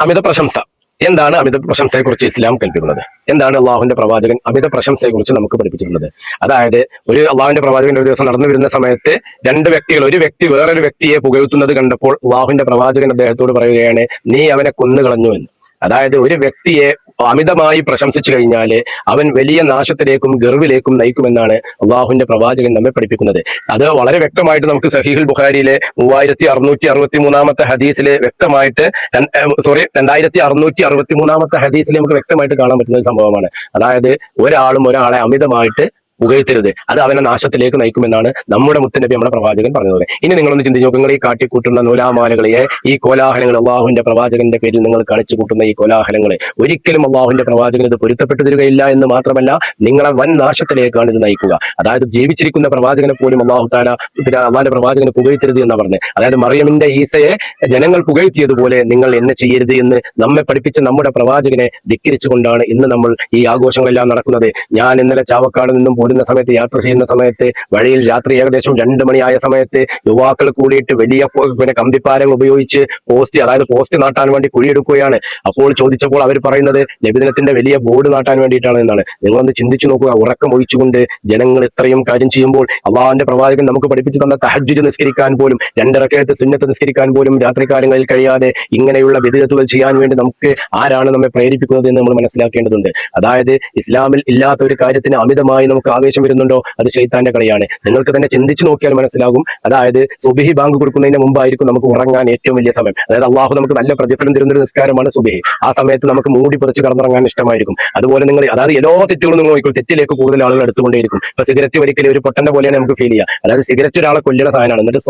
അമിത പ്രശംസ. എന്താണ് അമിത പ്രശംസയെക്കുറിച്ച് ഇസ്ലാം കൽപ്പിക്കുന്നത്? എന്താണ് അള്ളാഹുവിന്റെ പ്രവാചകൻ അമിത പ്രശംസയെക്കുറിച്ച് നമുക്ക് പഠിപ്പിച്ചിട്ടുള്ളത്? അതായത് ഒരു അള്ളാഹുവിന്റെ പ്രവാചകൻ ഒരു ദിവസം നടന്നു വരുന്ന സമയത്ത് രണ്ട് വ്യക്തികൾ, ഒരു വ്യക്തി വേറൊരു വ്യക്തിയെ പുകഴ്ത്തുന്നത് കണ്ടപ്പോൾ അള്ളാഹുവിന്റെ പ്രവാചകൻ അദ്ദേഹത്തോട് പറയുകയാണ്, നീ അവനെ കൊന്നുകളഞ്ഞു എന്ന്. അതായത് ഒരു വ്യക്തിയെ അമിതമായി പ്രശംസിച്ചു കഴിഞ്ഞാൽ അവൻ വലിയ നാശത്തിലേക്കും ഗർവിലേക്കും നയിക്കുമെന്നാണ് അള്ളാഹുവിന്റെ പ്രവാചകൻ നമ്മെ പഠിപ്പിക്കുന്നത്. അത് വളരെ വ്യക്തമായിട്ട് നമുക്ക് സഹീഹുൽ ബുഖാരിയിലെ 3663 ഹദീസിലെ വ്യക്തമായിട്ട് 2663 ഹദീസിൽ നമുക്ക് വ്യക്തമായിട്ട് കാണാൻ പറ്റുന്ന ഒരു സംഭവമാണ്. അതായത് ഒരാളും ഒരാളെ അമിതമായിട്ട് പുകഴ്ത്തരുത്, അത് അവനെ നാശത്തിലേക്ക് നയിക്കുമെന്നാണ് നമ്മുടെ മുത്തനബി നമ്മുടെ പ്രവാചകൻ പറഞ്ഞത്. ഇനി നിങ്ങളൊന്ന് ചിന്തിച്ചു നോക്കുക, നിങ്ങൾ ഈ കാട്ടിക്കൂട്ടുന്ന നൂലാമാലകളെ, ഈ കോലാഹലങ്ങൾ, അള്ളാഹുവിന്റെ പ്രവാചകന്റെ പേരിൽ നിങ്ങൾ കാണിച്ചു കൂട്ടുന്ന ഈ കോലാഹലങ്ങളെ ഒരിക്കലും അള്ളാഹുവിന്റെ പ്രവാചകൻ ഇത് പൊരുത്തപ്പെട്ടു തരികയില്ല എന്ന് മാത്രമല്ല നിങ്ങളെ വൻ നാശത്തിലേക്കാണ് ഇത് നയിക്കുക. അതായത് ജീവിച്ചിരിക്കുന്ന പ്രവാചകനെ പോലും അള്ളാഹുവിന്റെ പ്രവാചകനെ പുകഴ്ത്തരുത് എന്നാണ് പറഞ്ഞത്. അതായത് മറിയമിന്റെ ഈസയെ ജനങ്ങൾ പുകഴ്ത്തിയതുപോലെ നിങ്ങൾ എന്നെ ചെയ്യരുത് എന്ന് നമ്മെ പഠിപ്പിച്ച നമ്മുടെ പ്രവാചകനെ ധിക്കരിച്ചുകൊണ്ടാണ് ഇന്ന് നമ്മൾ ഈ ആഘോഷങ്ങളെല്ലാം നടക്കുന്നത്. ഞാൻ ഇന്നലെ ചാവക്കാട് നിന്നും പോരുന്ന സമയത്ത്, യാത്ര ചെയ്യുന്ന സമയത്ത് വഴിയിൽ രാത്രി ഏകദേശം 2 മണിയായ സമയത്ത് യുവാക്കൾ കൂടിയിട്ട് വലിയ കമ്പിപ്പാരങ്ങൾ ഉപയോഗിച്ച് പോസ്റ്റ് നാട്ടാൻ വേണ്ടി കുഴിയെടുക്കുകയാണ്. അപ്പോൾ ചോദിച്ചപ്പോൾ അവർ പറയുന്നത് നബിദിനത്തിന്റെ വലിയ ബോർഡ് നാട്ടാൻ വേണ്ടിയിട്ടാണ് എന്നാണ്. നിങ്ങളൊന്ന് ചിന്തിച്ചു നോക്കുക, ഉറക്കം ഒഴിച്ചുകൊണ്ട് ജനങ്ങൾ ഇത്രയും കാര്യം ചെയ്യുമ്പോൾ അള്ളാഹുവിന്റെ പ്രവാചകൻ നമുക്ക് പഠിപ്പിച്ചു തന്ന തഹജ്ജുദ് നിസ്കരിക്കാൻ പോലും, 2 റക്അത്ത് സുന്നത്ത് നിസ്കരിക്കാൻ പോലും രാത്രി കാലങ്ങളിൽ കഴിയാതെ ഇങ്ങനെയുള്ള വിദ്അത്തുകൾ ചെയ്യാൻ വേണ്ടി നമുക്ക് ആരാണ് നമ്മെ പ്രേരിപ്പിക്കുന്നത് എന്ന് നമ്മൾ മനസ്സിലാക്കേണ്ടതുണ്ട്. അതായത് ഇസ്ലാമിൽ ഇല്ലാത്ത ഒരു കാര്യത്തിന് അമിതമായി നമുക്ക് ആവേശം വരുന്നുണ്ടോ, അത് ശൈത്താന്റെ കളിയാണ്. നിങ്ങൾക്ക് തന്നെ ചിന്തിച്ചു നോക്കിയാൽ മനസ്സിലാകും. അതായത് സുബഹി ബാങ്ക് കൊടുക്കുന്നതിന് മുമ്പായിരിക്കും നമുക്ക് ഉറങ്ങാൻ ഏറ്റവും വലിയ സമയം. അതായത് അള്ളാഹു നമുക്ക് നല്ല പ്രതിഫലം തരുന്നൊരു നിസ്കാരമാണ് സുബഹി. ആ സമയത്ത് നമുക്ക് മൂടി പറിച്ച് കടന്നിറങ്ങാൻ ഇഷ്ടമായിരിക്കും. അതുപോലെ നിങ്ങൾ അതായത് എല്ലാ തെറ്റുകളും നിങ്ങൾ നോക്കിക്കോൾ, തെറ്റിലേക്ക് കൂടുതൽ ആളുകൾ എടുത്തുകൊണ്ടേയിരിക്കും. ഇപ്പൊ സിഗരറ്റ് വലിക്കൽ ഒരു പൊട്ടന്റെ പോലെയാണ് നമുക്ക് ഫീൽ ചെയ്യുക. അതായത് സിഗരറ്റ് ഒരാളെ കൊല്ലുന്ന സാധനമാണ്, എന്നിട്ട്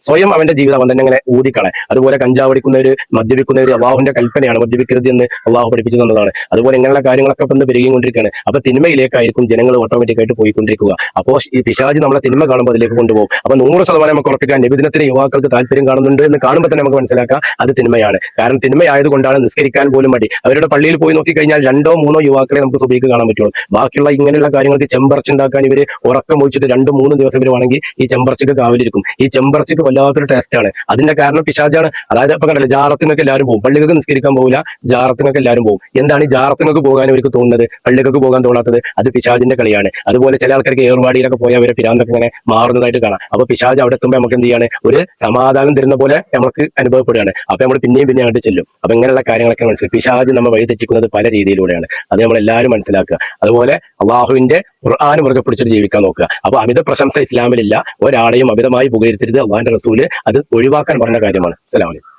സ്വയം അവന്റെ ജീവിതം അവൻ തന്നെ അങ്ങനെ ഊതിക്കളെ. അതുപോലെ കഞ്ചാവ് അടിക്കുന്നവര്, മദ്യപിക്കുന്നവര്, അള്ളാഹുവിന്റെ കൽപ്പനയാണ് മദ്യപിക്കരുത് എന്ന് അള്ളാഹു പഠിപ്പിച്ചു തന്നതാണ്. അതുപോലെ ഇങ്ങനെയുള്ള കാര്യങ്ങളൊക്കെ ഇന്ന് പെരുകിക്കൊണ്ടിരിക്കുകയാണ്. അപ്പൊ തിന്മയിലേക്കായിരിക്കും ജനങ്ങൾ ഓട്ടോമാറ്റിക്കായിട്ട് പോയിക്കൊണ്ടിരിക്കുക. അപ്പോൾ ഈ പിശാചി നമ്മളെ തിന്മ കാണുമ്പോൾ അതിലേക്ക് കൊണ്ടുപോകും. അപ്പൊ 100% നമുക്ക് ഉറപ്പിക്കാൻ നബിദിനത്തിന് യുവാക്കൾക്ക് താല്പര്യം കാണുന്നുണ്ട് എന്ന് കാണുമ്പോൾ തന്നെ നമുക്ക് മനസ്സിലാക്കാം അത് തിന്മയാണ്. കാരണം തിന്മയായതുകൊണ്ടാണ് നിസ്കരിക്കാൻ പോലും മടി. അവരുടെ പള്ളിയിൽ പോയി നോക്കിക്കഴിഞ്ഞാൽ 2 or 3 യുവാക്കളെ നമുക്ക് സുബഹിക്ക് കാണാൻ പറ്റുള്ളൂ. ബാക്കിയുള്ള ഇങ്ങനെയുള്ള കാര്യങ്ങൾക്ക് ചെമ്പറച്ചുണ്ടാക്കാൻ ഇവര് ഉറക്കം ഒഴിച്ചിട്ട് 2-3 ദിവസം വരുവാണെങ്കിൽ ഈ ചെമ്പറച്ചക്ക് കാവലിരിക്കും. ഈ ചെമ്പറച്ചക്ക് വല്ലാത്തൊരു ടേസ്റ്റാണ്. അതിന്റെ കാരണം പിശാചാണ്. അതായത് ഇപ്പൊ കണ്ടല്ലോ, ജാറത്തിനൊക്കെ എല്ലാവരും പോകും, പള്ളികൾക്ക് നിസ്കരിക്കാൻ പോകില്ല, ജാറത്തിനൊക്കെ എല്ലാവരും പോകും. എന്താണ് ഈ ജാറത്തിനൊക്കെ പോകാൻ അവർക്ക് തോന്നുന്നത്, പള്ളികൾക്ക് പോകാൻ തോന്നാത്തത്? അത് പിശാചിന്റെ കളിയാണ്. അതുപോലെ ചില ആൾക്കാർക്ക് ഏർവാടിയിലൊക്കെ പോയാൽ അവരെ പിരാന്തൊക്കെ ഇങ്ങനെ മാറുന്നതായിട്ട് കാണാം. അപ്പൊ പിശാച് അവിടെ എത്തുമ്പോൾ നമുക്ക് എന്ത് ചെയ്യാണ്, ഒരു സമാധാനം തരുന്ന പോലെ നമുക്ക് അനുഭവപ്പെടുകയാണ്. അപ്പൊ നമ്മൾ പിന്നെയും അങ്ങോട്ട് ചെല്ലും. അപ്പൊ ഇങ്ങനെയുള്ള കാര്യങ്ങളൊക്കെ മനസ്സിലാക്കും. പിശാച് നമ്മൾ വഴി തെറ്റിക്കുന്നത് പല രീതിയിലൂടെയാണ്. അത് നമ്മൾ എല്ലാവരും മനസ്സിലാക്കുക. അതുപോലെ അള്ളാഹുവിന്റെ ഖുർആൻ മുറുകെ പിടിച്ചിട്ട് ജീവിക്കാൻ നോക്കുക. അപ്പൊ അമിത പ്രശംസ ഇസ്ലാമിലില്ല. ഒരാളെയും അമിതമായി പുകഴ്ത്തരുത്. അള്ളാഹിന്റെ റസൂല് അത് ഒഴിവാക്കാൻ പറഞ്ഞ കാര്യമാണ്. അസ്സലാമു അലൈക്കും.